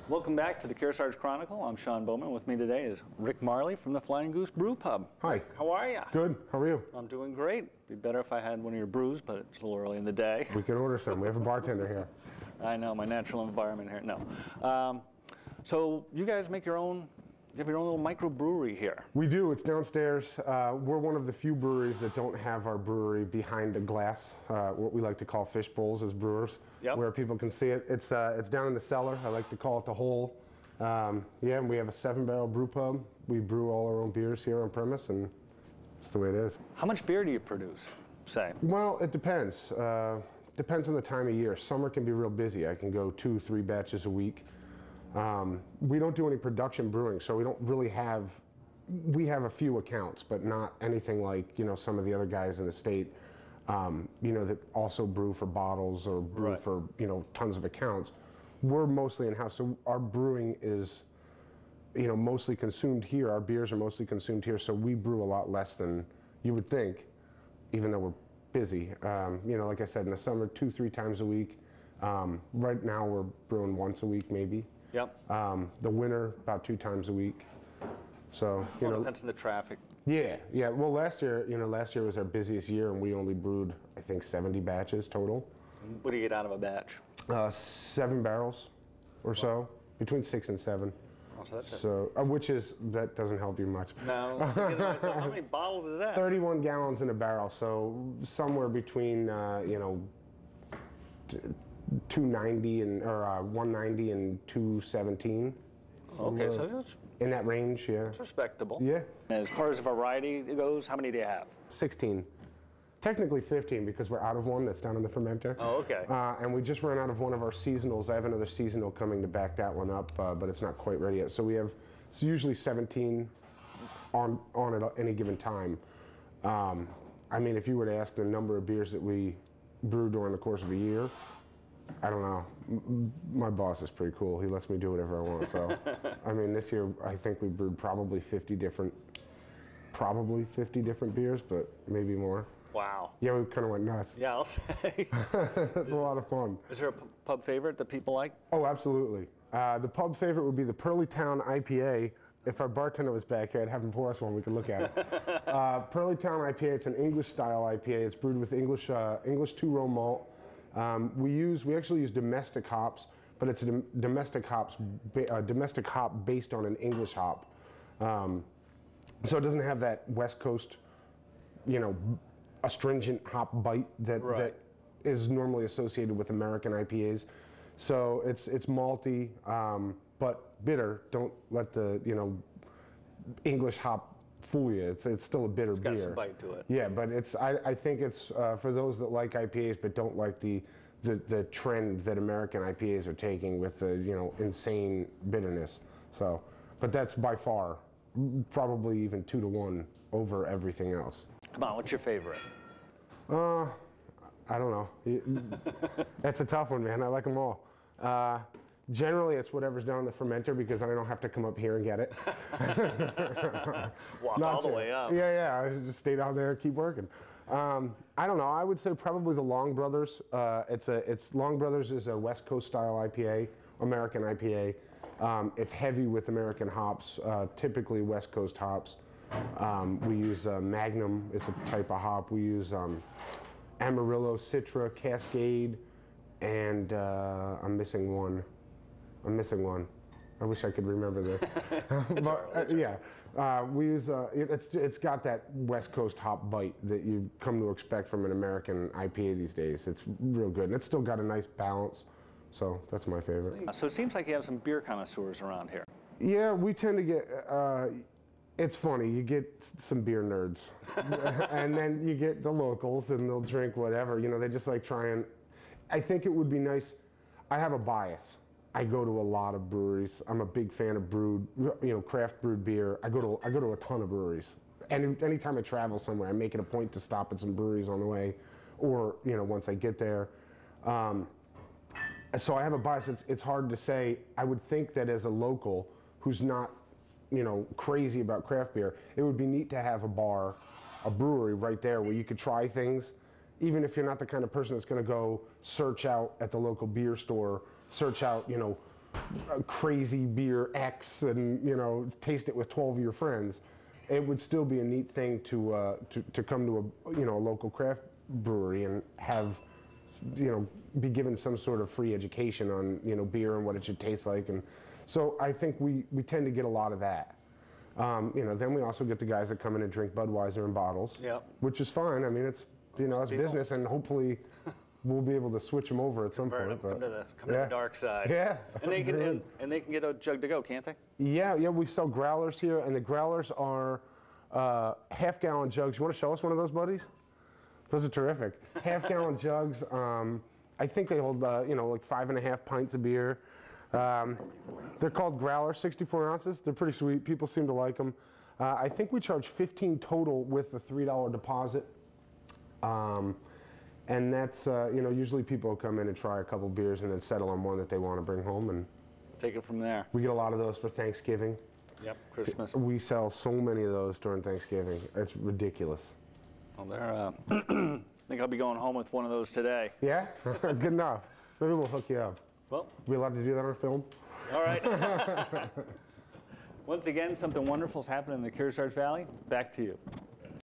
Welcome back to the Kearsarge Chronicle. I'm Sean Bowman. With me today is Rik Marley from the Flying Goose Brew Pub. Hi. How are you? Good. How are you? I'm doing great. Be better if I had one of your brews, but it's a little early in the day. We could order some. We have a bartender here. I know, my natural environment here. No. So you guys make your own, you have your own little microbrewery here. We do. It's downstairs. We're one of the few breweries that don't have our brewery behind a glass, what we like to call fish bowls as brewers, where people can see it. It's down in the cellar. I like to call it the hole. Yeah, and we have a 7-barrel brew pub. We brew all our own beers here on premise, and that's the way it is. How much beer do you produce, say? Well, it depends. Depends on the time of year. Summer can be real busy. I can go 2-3 batches a week. We don't do any production brewing, so we don't really have, we have a few accounts, but not anything like, some of the other guys in the state, that also brew for bottles or brew for, tons of accounts. We're mostly in-house, so our brewing is, mostly consumed here. Our beers are mostly consumed here, so we brew a lot less than you would think, even though we're busy. Like I said, in the summer, 2-3 times a week. Right now we're brewing once a week, maybe. Yep. The winter, about 2 times a week. So, depends on the traffic. Yeah. Well, last year was our busiest year, and we only brewed, I think, 70 batches total. What do you get out of a batch? 7 barrels or so, between 6 and 7. Oh, so that's that doesn't help you much. No. So how many bottles is that? 31 gallons in a barrel, so somewhere between 290 or 190 and 217. Okay, so it's in that range, yeah. It's respectable. Yeah. As far as variety goes, how many do you have? 16. Technically 15 because we're out of one that's down in the fermenter. Oh, okay. And we just ran out of one of our seasonals. I have another seasonal coming to back that one up, but it's not quite ready yet. So we have usually 17 on at any given time. I mean, if you were to ask the number of beers that we brew during the course of a year, I don't know. My boss is pretty cool. He lets me do whatever I want. So, I mean, this year I think we brewed probably 50 different beers, but maybe more. Wow. Yeah, we kind of went nuts. Yeah, I'll say. It's a lot of fun. Is there a pub favorite that people like? Oh, absolutely. The pub favorite would be the Pearly Town IPA. If our bartender was back here, I'd have him pour us one. We could look at it. Pearly Town IPA. It's an English-style IPA. It's brewed with English 2-row malt. We actually use domestic hops, but it's a domestic hop based on an English hop. So it doesn't have that West Coast, astringent hop bite that is normally associated with American IPAs. So it's malty, but bitter. Don't let the English hop fool you. It's still a bitter beer. It's got some bite to it. Yeah, but I think it's for those that like IPAs but don't like the trend that American IPAs are taking with the insane bitterness. So, but that's by far probably even 2-to-1 over everything else. Come on, what's your favorite? I don't know. That's a tough one, man. I like them all. Generally, it's whatever's down in the fermenter because then I don't have to come up here and get it. Walk all the way up. Yeah. I just stay down there and keep working. I don't know. I would say probably the Long Brothers. Long Brothers is a West Coast style IPA, American IPA. It's heavy with American hops, typically West Coast hops. We use Magnum. It's a type of hop. We use Amarillo, Citra, Cascade, and I'm missing one. I wish I could remember this. We use it's got that West Coast hop bite that you come to expect from an American IPA these days. It's real good, and it's still got a nice balance. So that's my favorite. So it seems like you have some beer connoisseurs around here. Yeah, we tend to get. It's funny, you get some beer nerds, and then you get the locals, and they'll drink whatever. They just like trying. I think it would be nice. I have a bias. I go to a lot of breweries. I'm a big fan of brewed, craft brewed beer. I go to a ton of breweries. And anytime I travel somewhere, I make it a point to stop at some breweries on the way, or once I get there. So I have a bias. It's hard to say. I would think that as a local who's not, crazy about craft beer, it would be neat to have a bar, a brewery right there where you could try things, even if you're not the kind of person that's going to go search out at the local beer store, search out, crazy beer X and, you know, taste it with 12 of your friends. It would still be a neat thing to come to a, you know, a local craft brewery and have, you know, be given some sort of free education on, you know, beer and what it should taste like. And so I think we tend to get a lot of that. You know, then we also get the guys that come in and drink Budweiser in bottles, Yep. which is fine. I mean, it's, you know, it's business, and hopefully we'll be able to switch them over at some point. Come to the dark side. Yeah. And they can and they can get a jug to go, can't they? Yeah, we sell growlers here, and the growlers are half-gallon jugs. You want to show us one of those, buddies? Those are terrific. Half-gallon jugs. I think they hold, you know, like 5.5 pints of beer. They're called growlers, 64 ounces. They're pretty sweet. People seem to like them. I think we charge $15 total with the $3 deposit. And that's, you know, usually people come in and try a couple beers and then settle on one that they want to bring home, and take it from there. we get a lot of those for Thanksgiving. Yep, Christmas. We sell so many of those during Thanksgiving. It's ridiculous. Well, they're, I think I'll be going home with one of those today. Yeah? Good enough. Maybe we'll hook you up. Well, We allowed to do that on film? all right. Once again, something wonderful is happening in the Kearsarge Valley. Back to you.